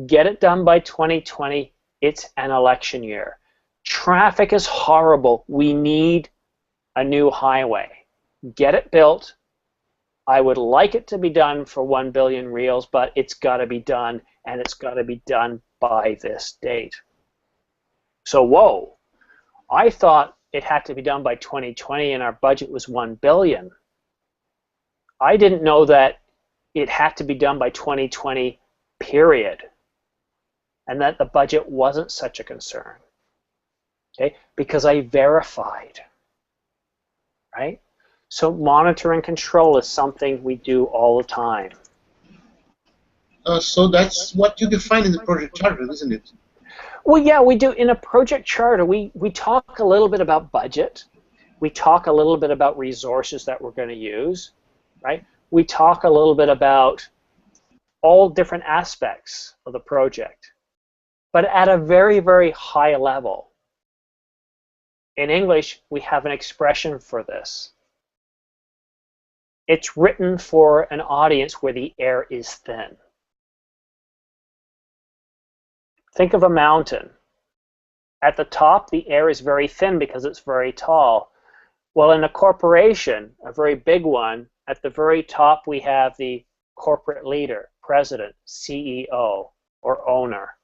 [SPEAKER 1] Get it done by 2020. It's an election year. Traffic is horrible. We need a new highway. Get it built. I would like it to be done for 1 billion reals, but it's got to be done, and it's got to be done by this date. So, whoa, I thought it had to be done by 2020 and our budget was 1 billion. I didn't know that it had to be done by 2020, period, and that the budget wasn't such a concern, okay, because I verified, right? So monitor and control is something we do all the time.
[SPEAKER 4] So that's what you define in the project charter, isn't it?
[SPEAKER 1] Well, yeah, we do. In a project charter, we talk a little bit about budget. We talk a little bit about resources that we're going to use, right? We talk a little bit about all different aspects of the project, but at a very, very high level. In English, we have an expression for this. It's written for an audience where the air is thin. Think of a mountain. At the top, the air is very thin because it's very tall. Well, in a corporation, a very big one, at the very top we have the corporate leader, president, CEO, or owner.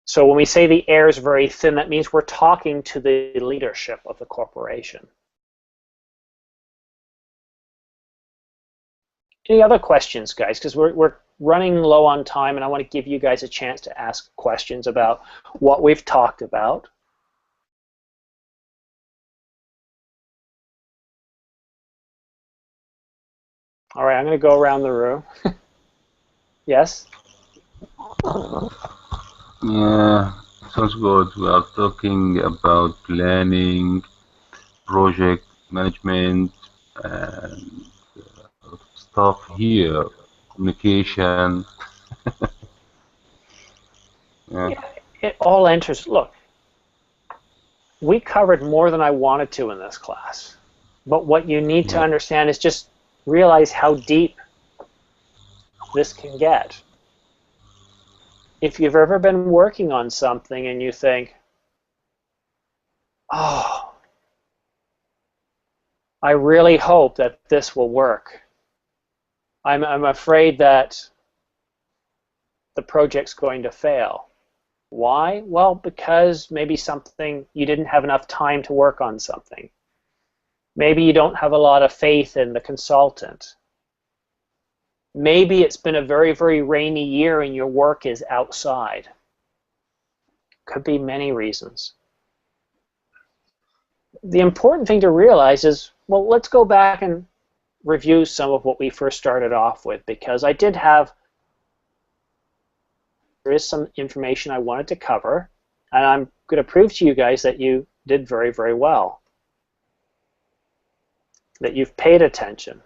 [SPEAKER 1] So when we say the air is very thin, that means we're talking to the leadership of the corporation. Any other questions, guys? Because we're running low on time, and I want to give you guys a chance to ask questions about what we've talked about. All right, I'm going to go around the room. Yes?
[SPEAKER 5] Yeah, sounds good. We are talking about planning, project management, and stuff here, communication. Yeah.
[SPEAKER 1] Yeah, it all enters. Look, we covered more than I wanted to in this class. But what you need to understand is just realize how deep this can get. If you've ever been working on something and you think, oh, I really hope that this will work. I'm afraid that the project's going to fail. Why? Well, because maybe you didn't have enough time to work on something. Maybe you don't have a lot of faith in the consultant. Maybe it's been a very, very rainy year and your work is outside. Could be many reasons. The important thing to realize is, well, let's go back and review some of what we first started off with, because there is some information I wanted to cover, and I'm going to prove to you guys that you did very, very well, that you've paid attention.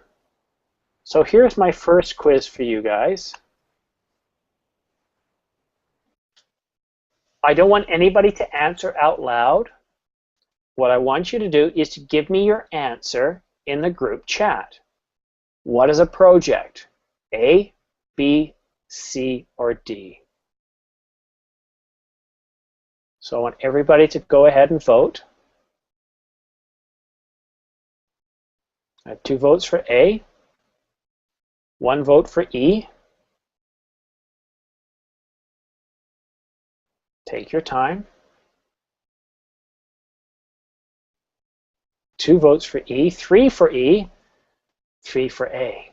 [SPEAKER 1] So here's my first quiz for you guys. I don't want anybody to answer out loud. What I want you to do is to give me your answer in the group chat. What is a project? A, B, C, or D? So I want everybody to go ahead and vote. I have 2 votes for A, 1 vote for E. Take your time. 2 votes for E, 3 for E, 3 for A.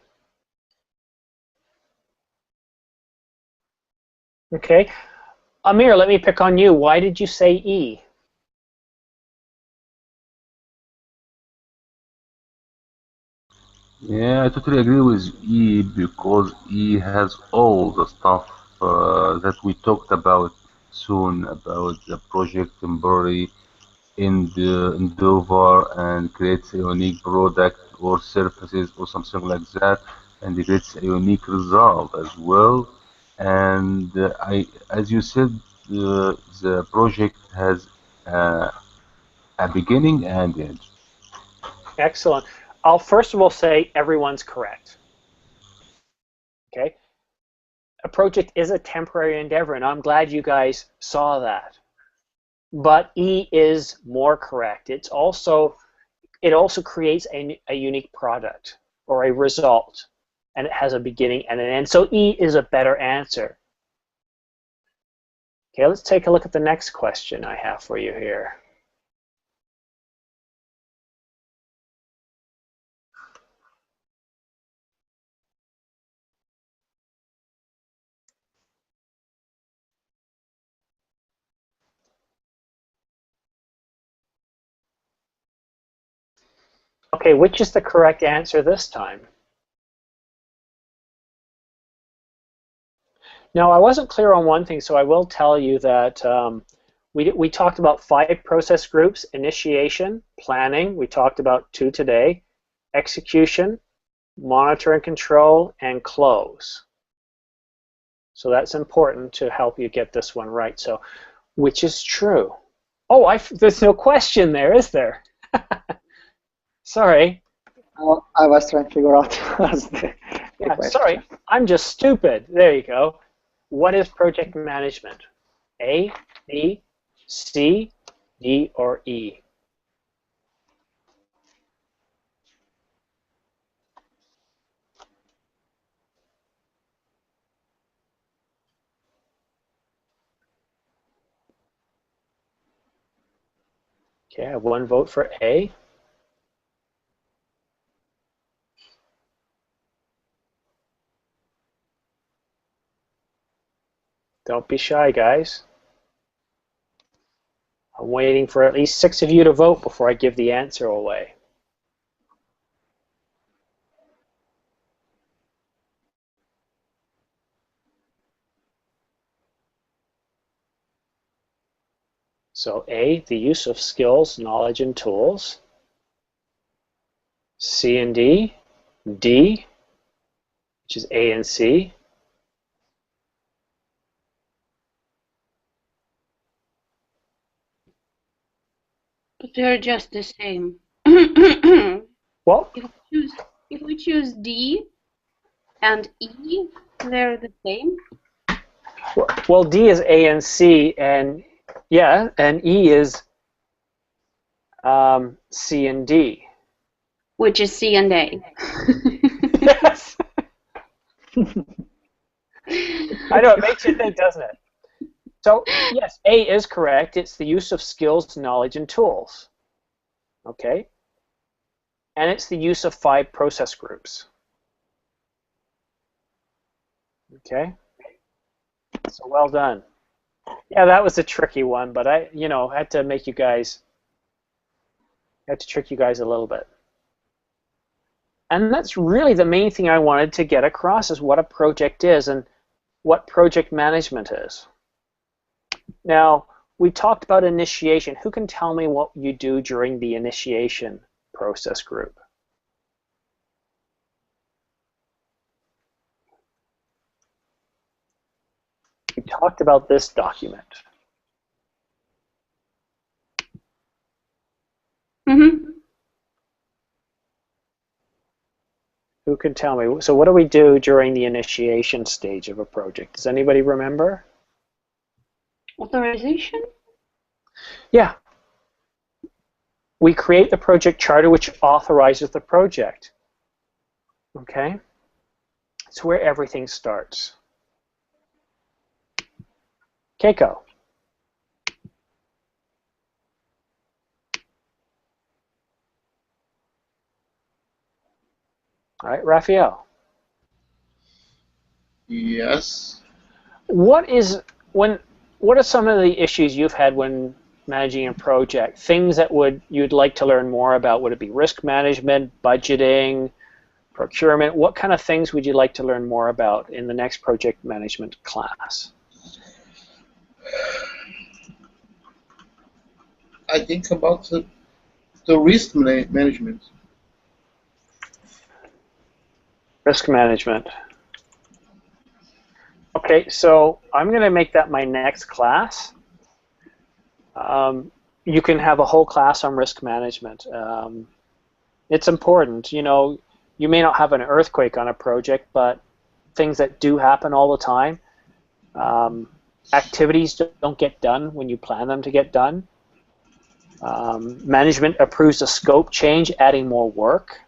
[SPEAKER 1] Okay, Amir, let me pick on you. Why did you say E?
[SPEAKER 5] Yeah, I totally agree with E because E has all the stuff that we talked about soon about the project temporary endeavor and creates a unique product or services or something like that, and it creates a unique result as well. And as you said, the project has uh, a beginning and end.
[SPEAKER 1] Excellent. I'll first of all say everyone's correct. Okay. A project is a temporary endeavor, and I'm glad you guys saw that. But E is more correct. It also creates a unique product or a result, and it has a beginning and an end. So E is a better answer. Okay, let's take a look at the next question I have for you here. Okay, which is the correct answer this time? Now, I wasn't clear on one thing, so I will tell you that we talked about 5 process groups: initiation, planning, we talked about 2 today, execution, monitor and control, and close. So that's important to help you get this one right. So which is true? Oh, there's no question there, is there? Sorry.
[SPEAKER 3] Oh, I was trying to figure out the question.
[SPEAKER 1] Sorry, I'm just stupid. There you go. What is project management? A, B, C, D, or E? Okay, I have one vote for A. Don't be shy, guys. I'm waiting for at least 6 of you to vote before I give the answer away. So A, the use of skills, knowledge, and tools. C and D. D, which is A and C.
[SPEAKER 6] But they're just the same.
[SPEAKER 1] Well,
[SPEAKER 6] if we choose D and E, they're the same.
[SPEAKER 1] Well, D is A and C, and yeah, and E is C and D.
[SPEAKER 6] Which is C and A.
[SPEAKER 1] Yes. I know, it makes you think, doesn't it? So, yes, A is correct. It's the use of skills, knowledge, and tools. Okay? And it's the use of 5 process groups. Okay? So well done. Yeah, that was a tricky one, but I had to make you guys, trick you guys a little bit. And that's really the main thing I wanted to get across, is what a project is and what project management is. Now, we talked about initiation. Who can tell me what you do during the initiation process group? We talked about this document.
[SPEAKER 6] Mm-hmm.
[SPEAKER 1] Who can tell me? So what do we do during the initiation stage of a project? Does anybody remember?
[SPEAKER 6] Authorization?
[SPEAKER 1] Yeah. We create the project charter, which authorizes the project. Okay? It's where everything starts. Keiko. All right, Raphael.
[SPEAKER 4] Yes.
[SPEAKER 1] What are some of the issues you've had when managing a project? Things that you'd like to learn more about? Would it be risk management, budgeting, procurement? What kind of things would you like to learn more about in the next project management class?
[SPEAKER 4] I think about the risk management.
[SPEAKER 1] Risk management. Okay, so I'm going to make that my next class. You can have a whole class on risk management. It's important. You may not have an earthquake on a project, but things that do happen all the time. Activities don't get done when you plan them to get done. Management approves a scope change, adding more work.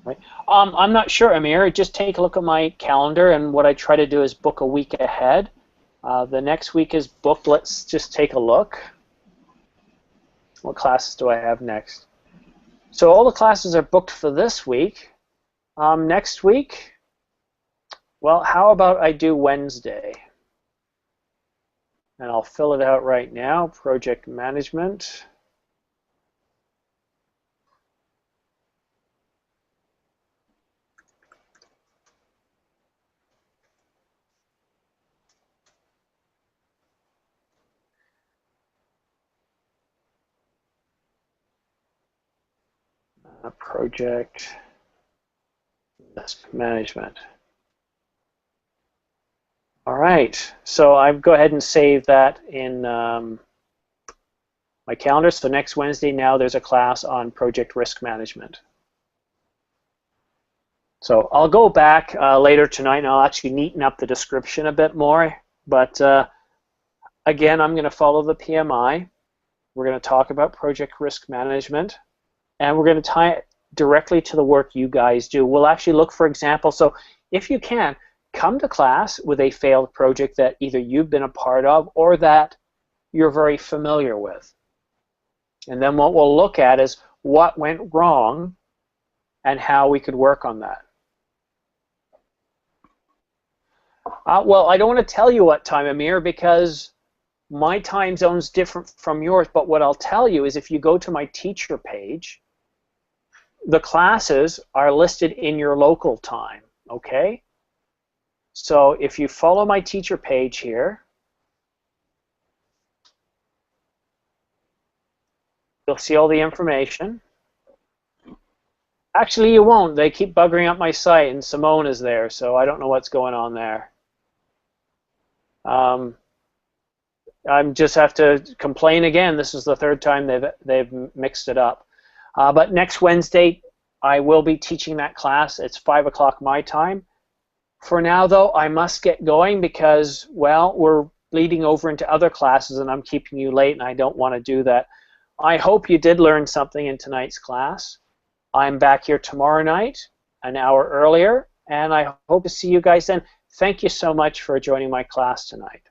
[SPEAKER 1] Right? I'm not sure, Amir. Just take a look at my calendar, and what I try to do is book a week ahead. The next week is booked. Let's just take a look. What classes do I have next? So all the classes are booked for this week. Next week, well, how about I do Wednesday? And I'll fill it out right now. Project management. Project risk management. All right, so I go ahead and save that in my calendar. So next Wednesday now there's a class on project risk management. So I'll go back later tonight and I'll actually neaten up the description a bit more. But again, I'm going to follow the PMI. We're going to talk about project risk management. And we're going to tie it directly to the work you guys do. We'll actually look for examples. So if you can, come to class with a failed project that either you've been a part of or that you're very familiar with. And then what we'll look at is what went wrong and how we could work on that. Well, I don't want to tell you what time, Amir, because my time zone's different from yours, but what I'll tell you is if you go to my teacher page, the classes are listed in your local time, okay? So if you follow my teacher page here, you'll see all the information. Actually, you won't. They keep buggering up my site, and Simone is there, so I don't know what's going on there. I just have to complain again. This is the third time they've mixed it up. But next Wednesday, I will be teaching that class. It's 5 o'clock my time. For now, though, I must get going because, well, we're bleeding over into other classes, and I'm keeping you late, and I don't want to do that. I hope you did learn something in tonight's class. I'm back here tomorrow night, an hour earlier, and I hope to see you guys then. Thank you so much for joining my class tonight.